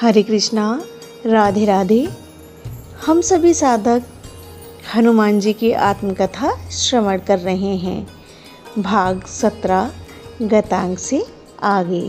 हरे कृष्णा, राधे राधे। हम सभी साधक हनुमान जी की आत्मकथा श्रवण कर रहे हैं। भाग 17 गतांग से आगे।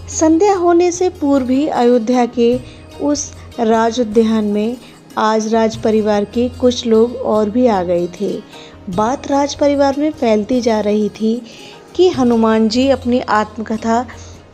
संध्या होने से पूर्व ही अयोध्या के उस राज उद्यान में आज राज परिवार के कुछ लोग और भी आ गए थे। बात राज परिवार में फैलती जा रही थी कि हनुमान जी अपनी आत्मकथा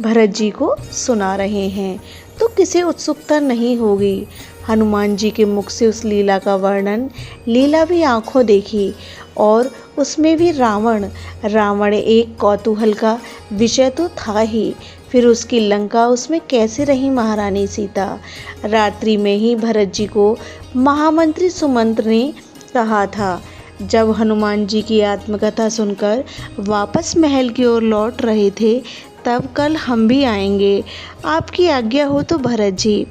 भरत जी को सुना रहे हैं, तो किसे उत्सुकता नहीं होगी। हनुमान जी के मुख से उस लीला का वर्णन, लीला भी आंखों देखी, और उसमें भी रावण एक कौतूहल का विषय तो था ही। फिर उसकी लंका, उसमें कैसे रही महारानी सीता। रात्रि में ही भरत जी को महामंत्री सुमंत्र ने कहा था, जब हनुमान जी की आत्मकथा सुनकर वापस महल की ओर लौट रहे थे, तब कल हम भी आएंगे, आपकी आज्ञा हो तो भरत जी।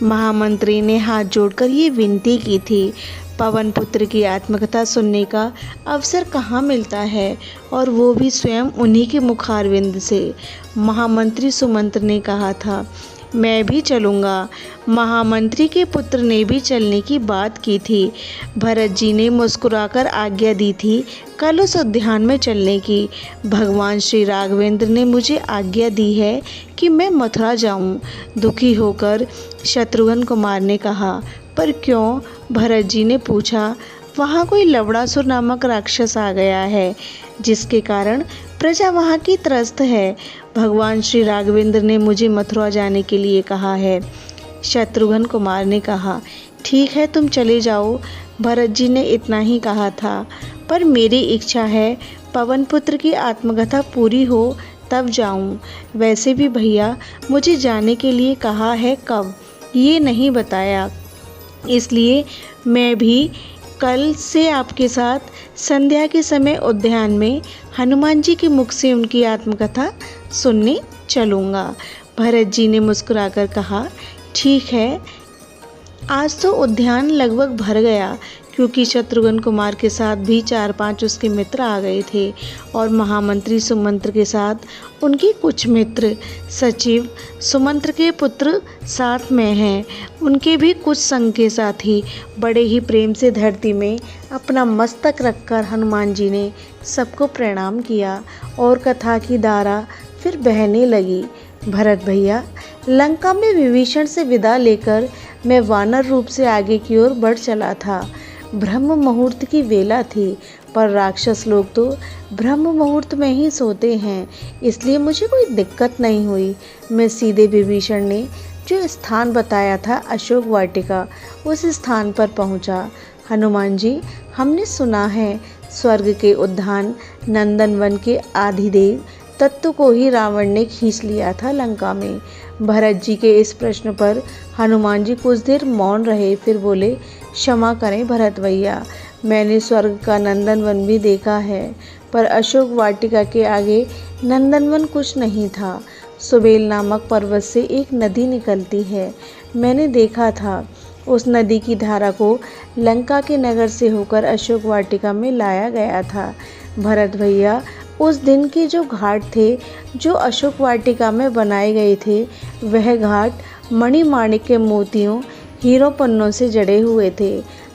महामंत्री ने हाथ जोड़कर ये विनती की थी। पवन पुत्र की आत्मकथा सुनने का अवसर कहाँ मिलता है, और वो भी स्वयं उन्हीं के मुखारविंद से। महामंत्री सुमंत्र ने कहा था, मैं भी चलूँगा। महामंत्री के पुत्र ने भी चलने की बात की थी। भरत जी ने मुस्कुराकर आज्ञा दी थी कल उस उद्यान में चलने की। भगवान श्री राघवेंद्र ने मुझे आज्ञा दी है कि मैं मथुरा जाऊं। दुखी होकर शत्रुघ्न कुमार ने कहा, पर क्यों? भरत जी ने पूछा। वहाँ कोई लवणासुर नामक राक्षस आ गया है, जिसके कारण प्रजा वहाँ की त्रस्त है। भगवान श्री राघवेंद्र ने मुझे मथुरा जाने के लिए कहा है। शत्रुघ्न कुमार ने कहा, ठीक है, तुम चले जाओ। भरत जी ने इतना ही कहा था, पर मेरी इच्छा है पवन पुत्र की आत्मकथा पूरी हो तब जाऊं। वैसे भी भैया मुझे जाने के लिए कहा है, कब ये नहीं बताया, इसलिए मैं भी कल से आपके साथ संध्या के समय उद्यान में हनुमान जी के मुख से उनकी आत्मकथा सुनने चलूँगा। भरत जी ने मुस्कुराकर कहा, ठीक है। आज तो उद्यान लगभग भर गया, क्योंकि शत्रुघ्न कुमार के साथ भी 4-5 उसके मित्र आ गए थे, और महामंत्री सुमंत्र के साथ उनके कुछ मित्र, सचिव सुमंत्र के पुत्र साथ में हैं, उनके भी कुछ संग के साथी। बड़े ही प्रेम से धरती में अपना मस्तक रखकर हनुमान जी ने सबको प्रणाम किया, और कथा की धारा फिर बहने लगी। भरत भैया, लंका में विभीषण से विदा लेकर मैं वानर रूप से आगे की ओर बढ़ चला था। ब्रह्म मुहूर्त की वेला थी, पर राक्षस लोग तो ब्रह्म मुहूर्त में ही सोते हैं, इसलिए मुझे कोई दिक्कत नहीं हुई। मैं सीधे विभीषण ने जो स्थान बताया था, अशोक वाटिका, उस स्थान पर पहुंचा। हनुमान जी, हमने सुना है स्वर्ग के उद्यान नंदनवन के आदिदेव तत्व को ही रावण ने खींच लिया था लंका में। भरत जी के इस प्रश्न पर हनुमान जी कुछ देर मौन रहे, फिर बोले, क्षमा करें भरत भैया, मैंने स्वर्ग का नंदनवन भी देखा है, पर अशोक वाटिका के आगे नंदनवन कुछ नहीं था। सुबेल नामक पर्वत से एक नदी निकलती है, मैंने देखा था। उस नदी की धारा को लंका के नगर से होकर अशोक वाटिका में लाया गया था। भरत भैया, उस दिन के जो घाट थे, जो अशोक वाटिका में बनाए गए थे, वह घाट मणिमाणिक के मोतियों, हीरों पन्नों से जड़े हुए थे।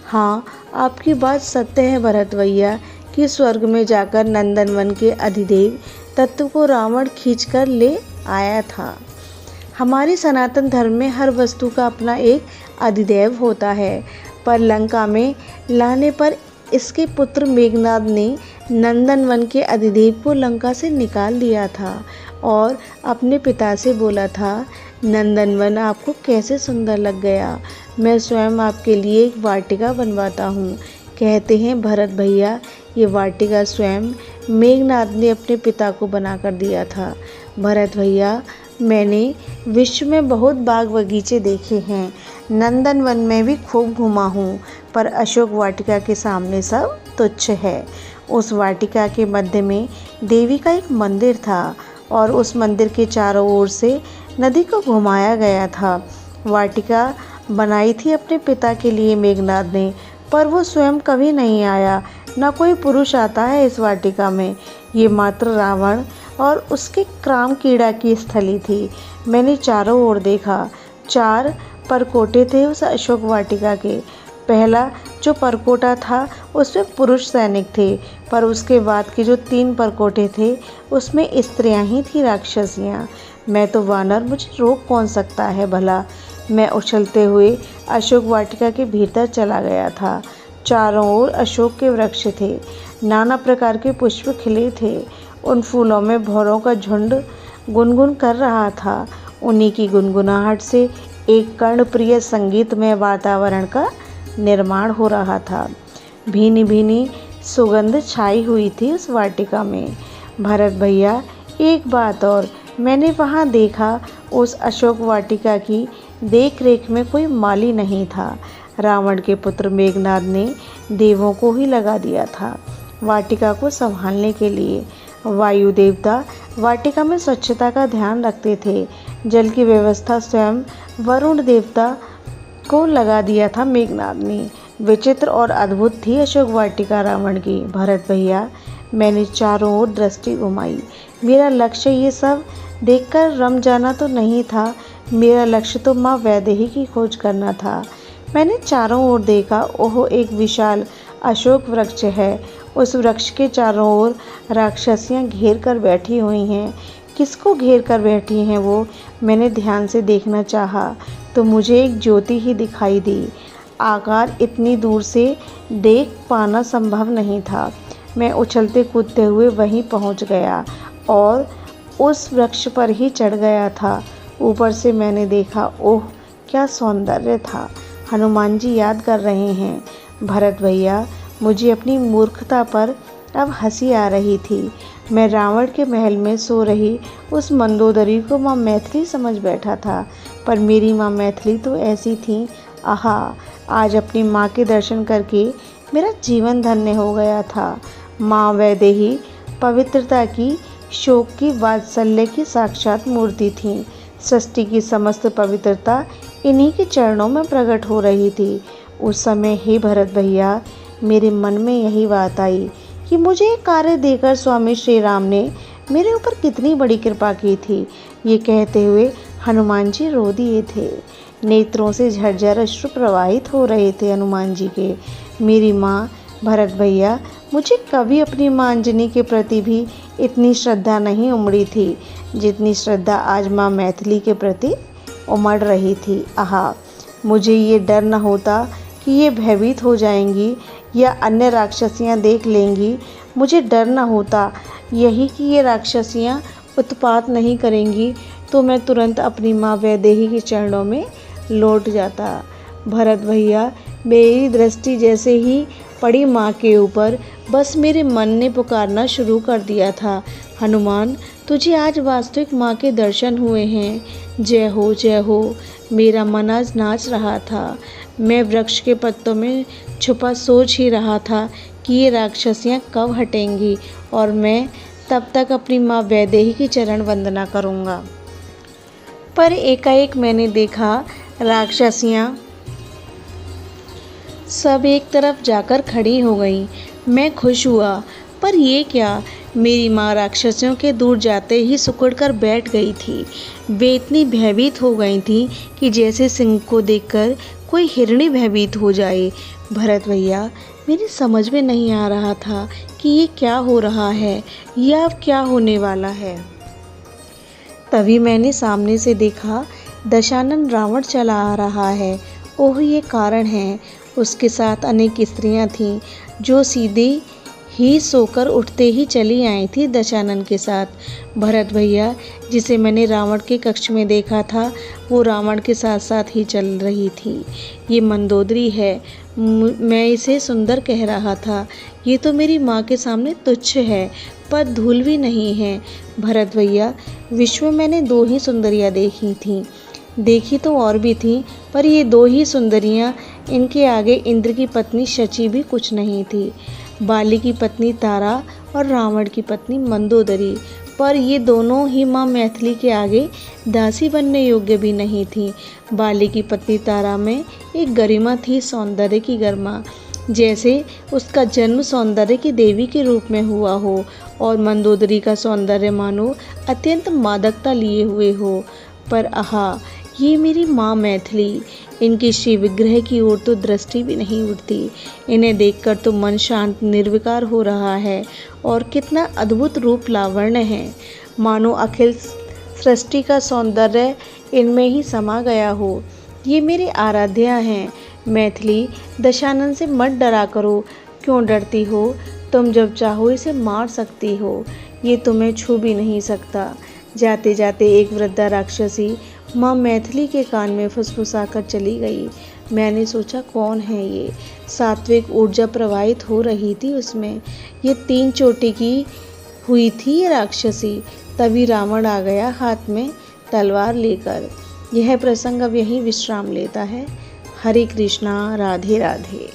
हाँ, आपकी बात सत्य है भरत भैया कि स्वर्ग में जाकर नंदनवन के अधिदेव तत्व को रावण खींचकर ले आया था। हमारे सनातन धर्म में हर वस्तु का अपना एक अधिदेव होता है, पर लंका में लाने पर इसके पुत्र मेघनाद ने नंदनवन के अधिदेव को लंका से निकाल दिया था, और अपने पिता से बोला था, नंदनवन आपको कैसे सुंदर लग गया, मैं स्वयं आपके लिए एक वाटिका बनवाता हूँ। कहते हैं भरत भैया, ये वाटिका स्वयं मेघनाद ने अपने पिता को बनाकर दिया था। भरत भैया, मैंने विश्व में बहुत बाग बगीचे देखे हैं, नंदनवन में भी खूब घुमा हूँ, पर अशोक वाटिका के सामने सब तुच्छ है। उस वाटिका के मध्य में देवी का एक मंदिर था, और उस मंदिर के चारों ओर से नदी को घुमाया गया था। वाटिका बनाई थी अपने पिता के लिए मेघनाद ने, पर वो स्वयं कभी नहीं आया, न कोई पुरुष आता है इस वाटिका में। ये मात्र रावण और उसके क्राम कीड़ा की स्थली थी। मैंने चारों ओर देखा, 4 परकोटे थे उस अशोक वाटिका के। पहला जो परकोटा था उसमें पुरुष सैनिक थे, पर उसके बाद के जो 3 परकोटे थे उसमें स्त्रियां ही थी, राक्षसियाँ। मैं तो वानर, मुझे रोक कौन सकता है भला। मैं उछलते हुए अशोक वाटिका के भीतर चला गया था। चारों ओर अशोक के वृक्ष थे, नाना प्रकार के पुष्प खिले थे। उन फूलों में भौरों का झुंड गुनगुन कर रहा था। उन्हीं की गुनगुनाहट से एक कर्णप्रिय संगीतमय वातावरण का निर्माण हो रहा था। भीनी भीनी सुगंध छाई हुई थी उस वाटिका में। भरत भैया, एक बात और, मैंने वहाँ देखा उस अशोक वाटिका की देख रेख में कोई माली नहीं था। रावण के पुत्र मेघनाद ने देवों को ही लगा दिया था वाटिका को संभालने के लिए। वायु देवता वाटिका में स्वच्छता का ध्यान रखते थे। जल की व्यवस्था स्वयं वरुण देवता को लगा दिया था मेघनाद ने। विचित्र और अद्भुत थी अशोक वाटिका रावण की। भरत भैया, मैंने चारों ओर दृष्टि घुमाई। मेरा लक्ष्य ये सब देखकर रम जाना तो नहीं था। मेरा लक्ष्य तो माँ वैदेही की खोज करना था। मैंने चारों ओर देखा। ओह, एक विशाल अशोक वृक्ष है। उस वृक्ष के चारों ओर राक्षसियाँ घेर कर बैठी हुई हैं। किसको घेर कर बैठी हैं वो, मैंने ध्यान से देखना चाहा तो मुझे एक ज्योति ही दिखाई दी। आकार इतनी दूर से देख पाना संभव नहीं था। मैं उछलते कूदते हुए वहीं पहुंच गया और उस वृक्ष पर ही चढ़ गया था। ऊपर से मैंने देखा, ओह क्या सौंदर्य था। हनुमान जी याद कर रहे हैं। भरत भैया, मुझे अपनी मूर्खता पर अब हंसी आ रही थी। मैं रावण के महल में सो रही उस मंदोदरी को माँ मैथिली समझ बैठा था, पर मेरी माँ मैथिली तो ऐसी थी। आहा, आज अपनी माँ के दर्शन करके मेरा जीवन धन्य हो गया था। माँ वैदेही पवित्रता की, शोक की, वात्सल्य की साक्षात मूर्ति थी। सृष्टि की समस्त पवित्रता इन्हीं के चरणों में प्रकट हो रही थी। उस समय हे भरत भैया, मेरे मन में यही बात आई कि मुझे एक कार्य देकर स्वामी श्री राम ने मेरे ऊपर कितनी बड़ी कृपा की थी। ये कहते हुए हनुमान जी रो दिए थे। नेत्रों से झरझर अश्रु प्रवाहित हो रहे थे हनुमान जी के। मेरी माँ, भरत भैया, मुझे कभी अपनी माँ अंजनी के प्रति भी इतनी श्रद्धा नहीं उमड़ी थी जितनी श्रद्धा आज माँ मैथिली के प्रति उमड़ रही थी। आहा, मुझे ये डर न होता कि ये भयभीत हो जाएंगी या अन्य राक्षसियाँ देख लेंगी। मुझे डर न होता यही कि ये राक्षसियाँ उत्पात नहीं करेंगी, तो मैं तुरंत अपनी माँ वैदेही के चरणों में लौट जाता। भरत भैया, मेरी दृष्टि जैसे ही पड़ी माँ के ऊपर, बस मेरे मन ने पुकारना शुरू कर दिया था, हनुमान, तुझे आज वास्तविक माँ के दर्शन हुए हैं। जय हो, जय हो। मेरा मन आज नाच रहा था। मैं वृक्ष के पत्तों में छुपा सोच ही रहा था कि ये राक्षसियाँ कब हटेंगी और मैं तब तक अपनी माँ वैदेही की चरण वंदना करूँगा। पर एकाएक मैंने देखा राक्षसियाँ सब एक तरफ जाकर खड़ी हो गई। मैं खुश हुआ, पर ये क्या, मेरी माँ राक्षसियों के दूर जाते ही सिकुड़कर बैठ गई थी। वे इतनी भयभीत हो गई थी कि जैसे सिंह को देखकर कोई हिरणी भयभीत हो जाए। भरत भैया, मेरी समझ में नहीं आ रहा था कि ये क्या हो रहा है या अब क्या होने वाला है। तभी मैंने सामने से देखा, दशानन रावण चला आ रहा है। ओह, ये कारण है। उसके साथ अनेक स्त्रियां थीं जो सीधे ही सोकर उठते ही चली आई थी दशानन के साथ। भरत भैया, जिसे मैंने रावण के कक्ष में देखा था, वो रावण के साथ साथ ही चल रही थी। ये मंदोदरी है। मैं इसे सुंदर कह रहा था। ये तो मेरी माँ के सामने तुच्छ है, पर धूल भी नहीं है। भरत भैया, विश्व में मैंने 2 ही सुंदरियाँ देखी थीं। देखी तो और भी थी, पर ये 2 ही सुंदरियाँ, इनके आगे इंद्र की पत्नी शची भी कुछ नहीं थी। बाली की पत्नी तारा और रावण की पत्नी मंदोदरी, पर ये दोनों ही माँ मैथिली के आगे दासी बनने योग्य भी नहीं थी। बाली की पत्नी तारा में एक गरिमा थी, सौंदर्य की गरिमा, जैसे उसका जन्म सौंदर्य की देवी के रूप में हुआ हो, और मंदोदरी का सौंदर्य मानो अत्यंत मादकता लिए हुए हो। पर आहा, ये मेरी माँ मैथिली, इनकी श्री विग्रह की ओर तो दृष्टि भी नहीं उठती। इन्हें देखकर तो मन शांत निर्विकार हो रहा है। और कितना अद्भुत रूप लावण्य है, मानो अखिल सृष्टि का सौंदर्य इनमें ही समा गया हो। ये मेरी आराध्या हैं। मैथिली, दशानन से मत डरा करो। क्यों डरती हो? तुम जब चाहो इसे मार सकती हो, ये तुम्हें छू भी नहीं सकता। जाते जाते एक वृद्धा राक्षसी माँ मैथिली के कान में फुसफुसाकर चली गई। मैंने सोचा, कौन है ये? सात्विक ऊर्जा प्रवाहित हो रही थी उसमें। ये 3 चोटी की हुई थी ये राक्षसी। तभी रावण आ गया हाथ में तलवार लेकर। यह प्रसंग अब यहीं विश्राम लेता है। हरे कृष्णा, राधे राधे।